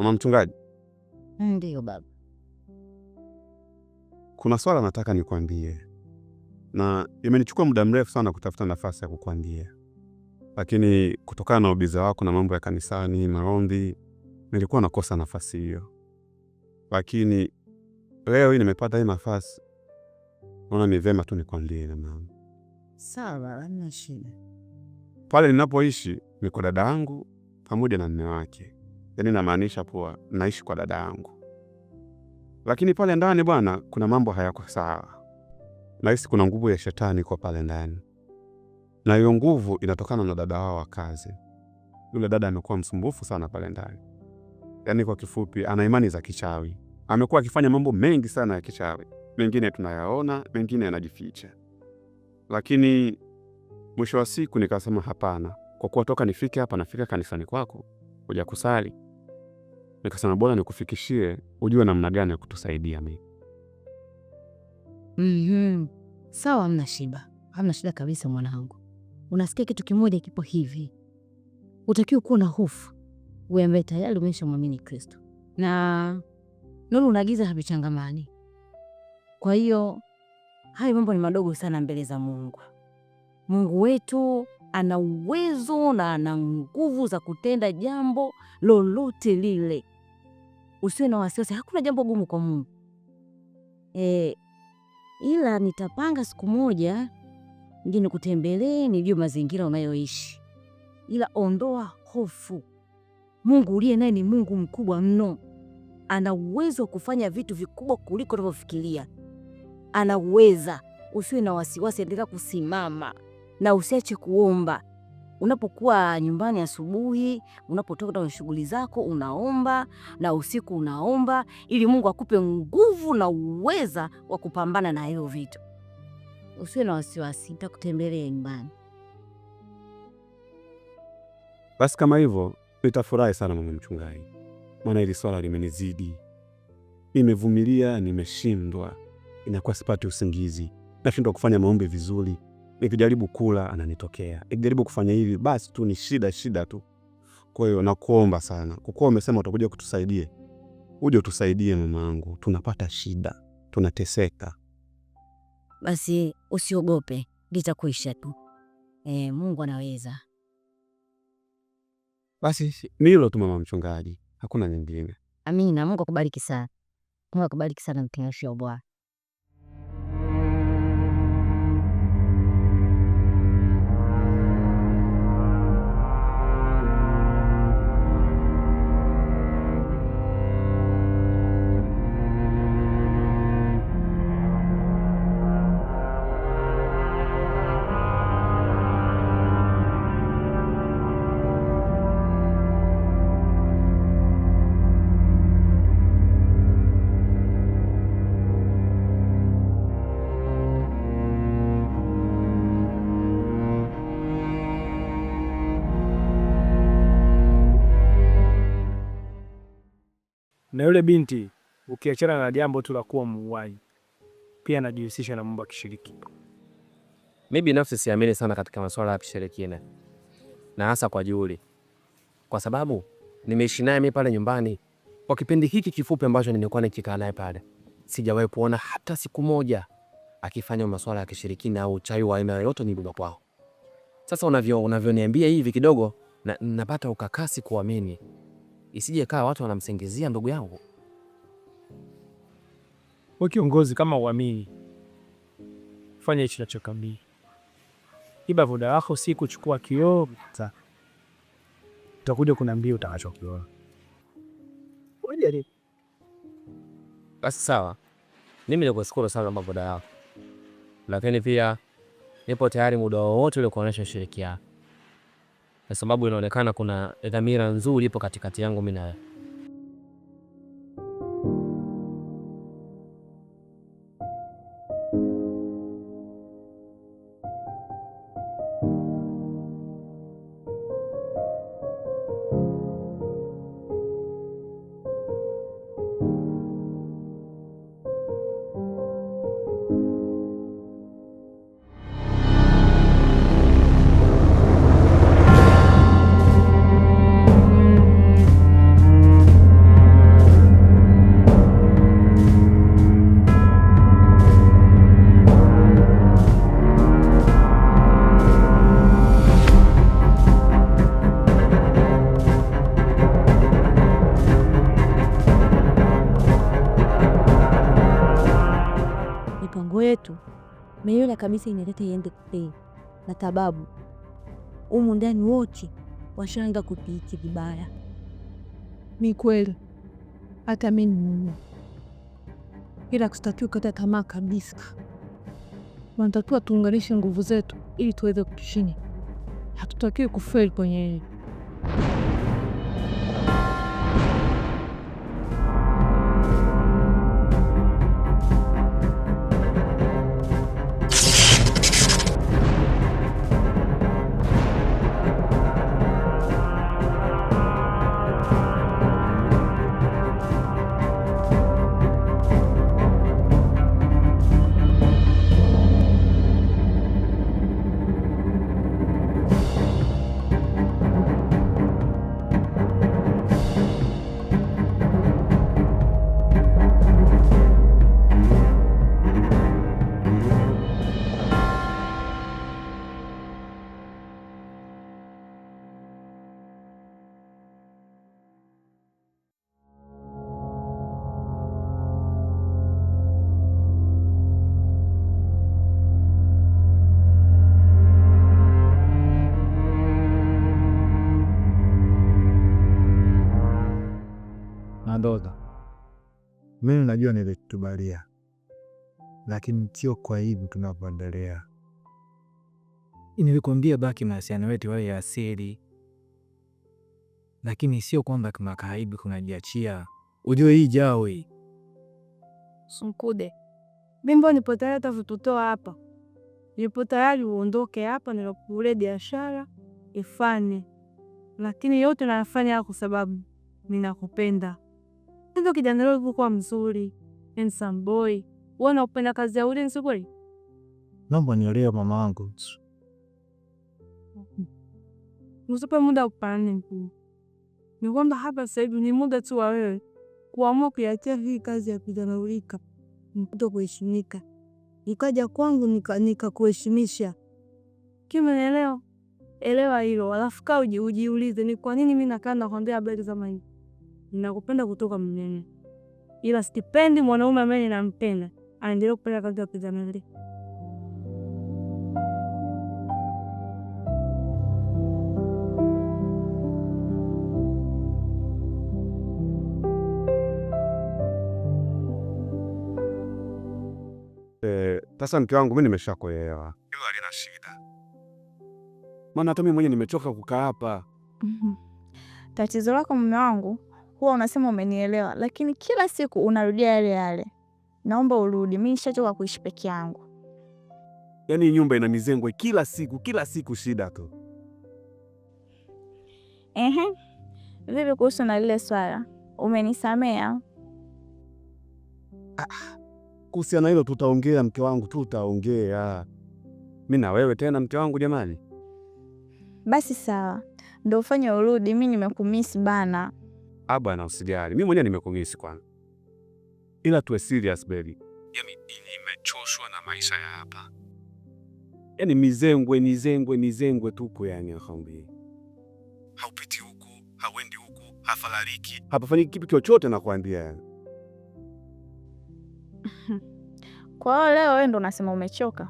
Mama mchungaji. Ndio baba. Kuna swala nataka nikwambie, na imenichukua muda mrefu sana kutafuta nafasi ya kukwambia, lakini kutokana na ubiza wako na mambo ya kanisani, maombi, nilikuwa nakosa nafasi hiyo. Lakini leo hii nimepata hii nafasi, naona ni vema tu nikwambie na mama. Sawa, hamna shida. Pale ninapoishi ni kwa dada yangu pamoja na mume wake. Yaani namaanisha kuwa naishi kwa dada yangu. Lakini pale ndani bwana, kuna mambo hayako sawa. Nahisi kuna nguvu ya shetani kwa pale ndani. Na hiyo nguvu inatokana na dada wao wa kazi. Yule dada amekuwa msumbufu sana pale ndani. Yaani kwa kifupi, ana imani za kichawi. Amekuwa akifanya mambo mengi sana ya kichawi. Mengine tunayaona, mengine yanajificha. Lakini mwisho wa siku nikasema hapana. Kwa kuwa toka nifike hapa, nafika kanisani kwako kuja kusali, nikasema bora nikufikishie ujue namna gani ya kutusaidia mimi. Sawa, hamna shida. Hamna shida kabisa mwanangu. Unasikia kitu kimoja kipo hivi. Utakiwa kuwa na hofu. Wewe ambaye tayari umeshamwamini Kristo. Na nuru unaagiza havichangamani. Kwa hiyo hayo mambo ni madogo sana mbele za Mungu. Mungu wetu ana uwezo na ana nguvu za kutenda jambo lolote lile. Usiwe na wasiwasi, hakuna jambo gumu kwa Mungu. Ila nitapanga siku moja nje nikutembelee, nijue mazingira unayoishi. Ila ondoa hofu. Mungu uliye naye ni Mungu mkubwa mno. Ana uwezo wa kufanya vitu vikubwa kuliko unavyofikiria. Anaweza. Usiwe na wasiwasi, endelea kusimama na usiache kuomba. Unapokuwa nyumbani asubuhi, unapotoka kwenye shughuli zako, unaomba, na usiku unaomba ili Mungu akupe nguvu na uweza wa kupambana na hiyo vitu. Usiwe na wasiwasi, nitakutembelea nyumbani. Basi kama hivyo, nitafurahi sana mama mchungaji. Maana hili swala limenizidi. Nimevumilia, nimeshindwa. Inakuwa sipati usingizi. Nashindwa kufanya maombi vizuri. Nikijaribu kula ananitokea. Nikijaribu kufanya hivi basi tu ni shida tu. Kwa hiyo nakuomba sana. Kwa kuwa umesema utakuja kutusaidia. Uje utusaidie mamangu. Tunapata shida. Tunateseka. Basi usiogope. Litakuisha tu. Mungu anaweza. Basi ni hilo tu mama mchungaji. Hakuna nyingine. Amina. Mungu akubariki sana. Mungu akubariki sana mtumishi wa Bwana. Na yule binti ukiachana na jambo tu la kuwa muuaji, pia anajihusisha na mambo ya kishiriki. Mimi binafsi siamini sana katika masuala ya kishirikina, na hasa kwa Juli, kwa sababu nimeishi naye mimi pale nyumbani kwa kipindi hiki kifupi ambacho nilikuwa nikikaa naye pale. Sijawahi kuona hata siku moja akifanya masuala ya kishirikina au uchawi wa aina yoyote nilipo kwao. Sasa unavyoniambia hivi kidogo na napata ukakasi kuamini. Isije kaa watu wanamsingizia ndugu yangu. Wewe kiongozi, kama uamini, fanya hicho unachokamili. Iba voda wako si kuchukua kioo, utakuja kuniambia utakachokiona. Basi sawa. Mimi nikushukuru sana kwa voda yako. Lakini pia nipo tayari muda wowote ule kuonesha ushirikiano. Kwa sababu inaonekana kuna dhamira nzuri ipo katikati yangu mimi na wewe. Naiona kabisa inaleta iende kupei na sababu umu ndani wote washaanza kupiiki vibaya. Ni kweli, hata mimi mwenyewe, ila kusitakiwa kukata tamaa kabisa. Tunatakiwa tuunganishe nguvu zetu ili tuweze kushinda. Hatutakiwi kufeli kwenye Ndoza, mimi najua nilikubalia, lakini sio kwa hivi tunavyoendelea. Nilikwambia baki mahusiano wetu wale ya asili, lakini sio kwamba tunakaibi kunajiachia. Ujue hii jawi Sunkude. Bimbo nipo tayari tafututoa hapa. Nipo tayari uondoke hapa nilokule biashara ifanye. Lakini yote nayafanya kwa sababu ninakupenda. Ndio kijana leo kwa mzuri, handsome boy. Wewe unapenda kazi ya ulinzi kweli? Naomba nielewe mama wangu. Usipe muda upane mkuu. Ni kwamba hapa sasa hivi ni muda tu wa wewe kuamua kuiachia hii kazi ya kudharaulika, mkuto kuheshimika. Nikaja kwangu nikakuheshimisha. Kimeelewa? Elewa hilo. Alafu kaa ujiulize ni kwa nini mimi nakaa nakwambia habari za hizi. Ninakupenda kutoka mwenyewe. Ila stipendi mwanaume ambaye ninampenda aendelee kupenda kazi ya kudharaulika. Sasa mke wangu, mimi nimeshakuelewa. Hilo halina shida. Maana hata mimi mwenyewe nimechoka kukaa hapa. Tatizo lako mume wangu, huwa unasema umenielewa, lakini kila siku unarudia yale yale. Naomba urudi, mimi nishachoka kuishi peke yangu. Yaani nyumba inanizengwa kila siku shida tu. Vipi kuhusu na lile swala? Umenisamea? Kuhusiana hilo tutaongea mke wangu, tutaongea. Mimi na wewe tena mke wangu jamani. Basi sawa. Ndio ufanye urudi, mimi nimekumisi bana. Bwana usijali. Mimi mwenyewe nimekumisi kwanza. Ila tuwe serious baby. Yaani nimechoshwa na maisha ya hapa. Yaani mizengwe tupo yani nakwambia. Haupiti huku, hauendi huku, hafalaliki. Hapafanyiki kitu chochote nakwambia yani. Kwa hiyo leo wewe ndo unasema umechoka?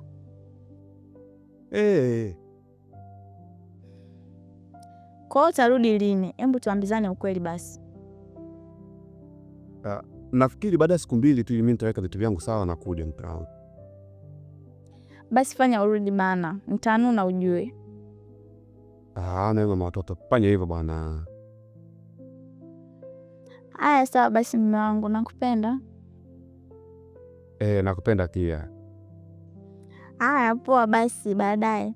Kwa hiyo utarudi lini? Hebu tuambizane ukweli basi. Nafikiri baada ya siku 2 tu mimi nitaweka vitu vyangu sawa na kuja mtaani. Basi fanya urudi bana, nitanuna ujue. Na mama watoto fanya hivyo bwana. Aya sawa basi mume wangu, nakupenda. Nakupenda pia. Aya poa basi baadaye.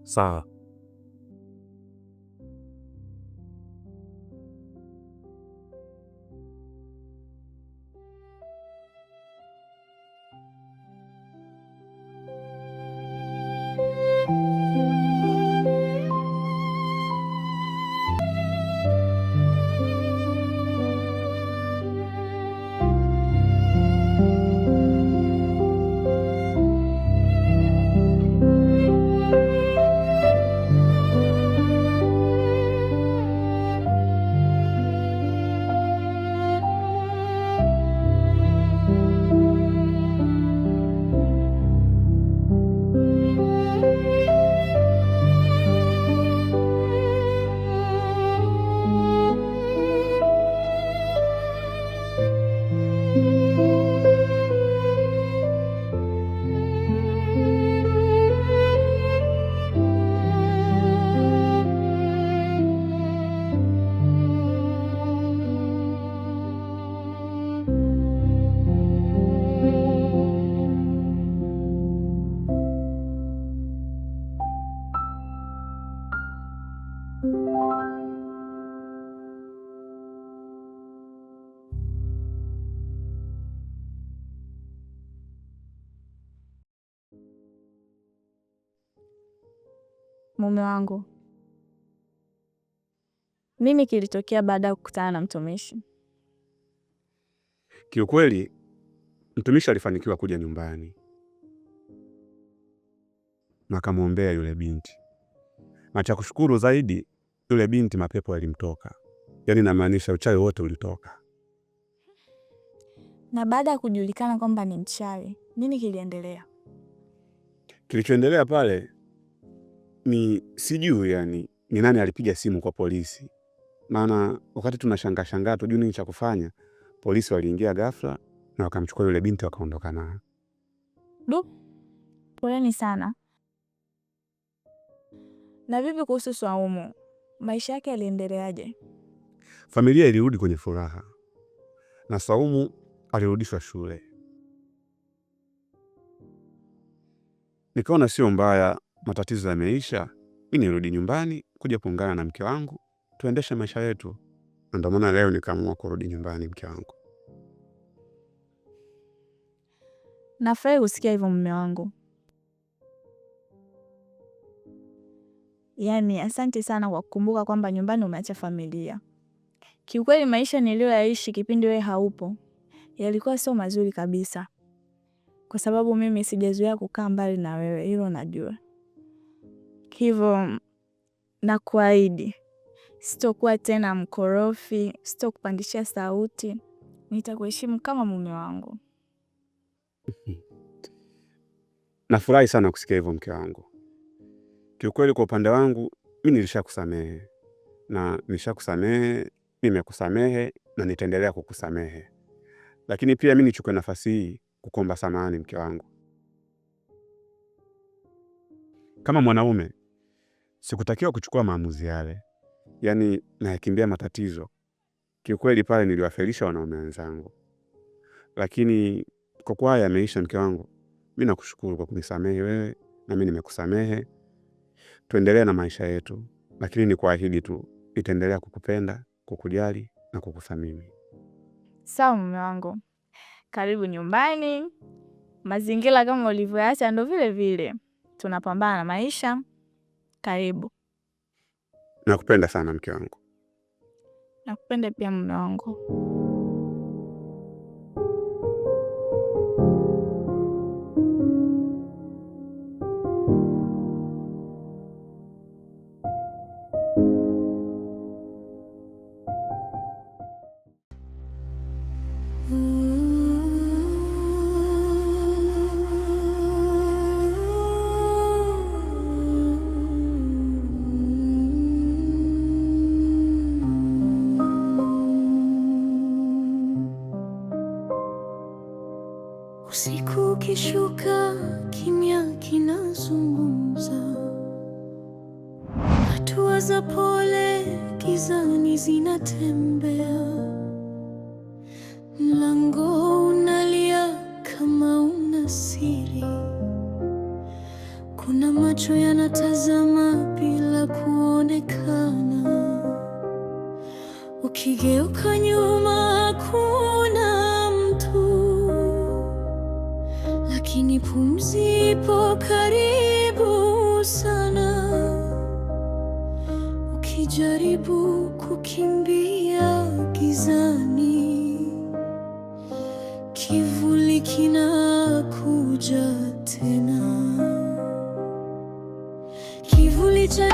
Sawa. Mume wangu, nini kilitokea baada ya kukutana na mtumishi? Kiukweli mtumishi alifanikiwa kuja nyumbani na akamwombea yule binti, na cha kushukuru zaidi, yule binti mapepo yalimtoka, yaani namaanisha uchawi wote ulitoka. Na baada ya kujulikana kwamba ni mchawi, nini kiliendelea? Kilichoendelea pale ni sijui, yani ni nani alipiga simu kwa polisi, maana wakati tunashangaa tujui nini cha kufanya, polisi waliingia ghafla na wakamchukua yule binti wakaondoka naye. Poleni sana. Na vipi kuhusu Swaumu, maisha yake yaliendeleaje? Familia ilirudi kwenye furaha na Swaumu alirudishwa shule. Nikaona sio mbaya, matatizo yameisha, mimi nirudi nyumbani kuja kuungana na mke wangu tuendeshe maisha yetu. Ndio maana leo nikaamua kurudi nyumbani mke wangu. Nafurahi kusikia hivyo mume wangu. Yaani asante sana kwa kukumbuka kwamba nyumbani umeacha familia. Kiukweli maisha niliyoyaishi kipindi wewe haupo yalikuwa sio mazuri kabisa, kwa sababu mimi sijazoea kukaa mbali na wewe, hilo najua. Hivyo nakuahidi sitokuwa tena mkorofi, sitokupandishia sauti, nitakuheshimu kama mume wangu. Nafurahi sana kusikia hivyo mke wangu. Kiukweli kwa upande wangu mimi nilishakusamehe na nishakusamehe, nimekusamehe na nitaendelea kukusamehe. Lakini pia mimi nichukue nafasi hii kukuomba samahani mke wangu. Kama mwanaume sikutakiwa kuchukua maamuzi yale, yaani nayakimbia matatizo. Kiukweli pale niliwafelisha wanaume wenzangu, lakini kwa kuwa haya yameisha mke wangu, mimi nakushukuru kwa kunisamehe wewe na mimi nimekusamehe. Tuendelee na maisha yetu, lakini ni kuahidi tu nitaendelea kukupenda, kukujali na kukuthamini. Sawa mume wangu, karibu nyumbani. Mazingira kama ulivyoacha ndo vile vile, tunapambana na maisha. Karibu. Nakupenda sana mke wangu. Nakupenda pia mume wangu. Usiku ukishuka, kimya kinazungumza, hatua za pole gizani zinatembea, mlango unalia kama una siri, kuna macho yanatazama bila kuonekana, ukigeuka nyuma hakuna mtu, lakini pumzi ipo karibu sana. Ukijaribu kukimbia gizani, kivuli kinakuja tena, kivuli cha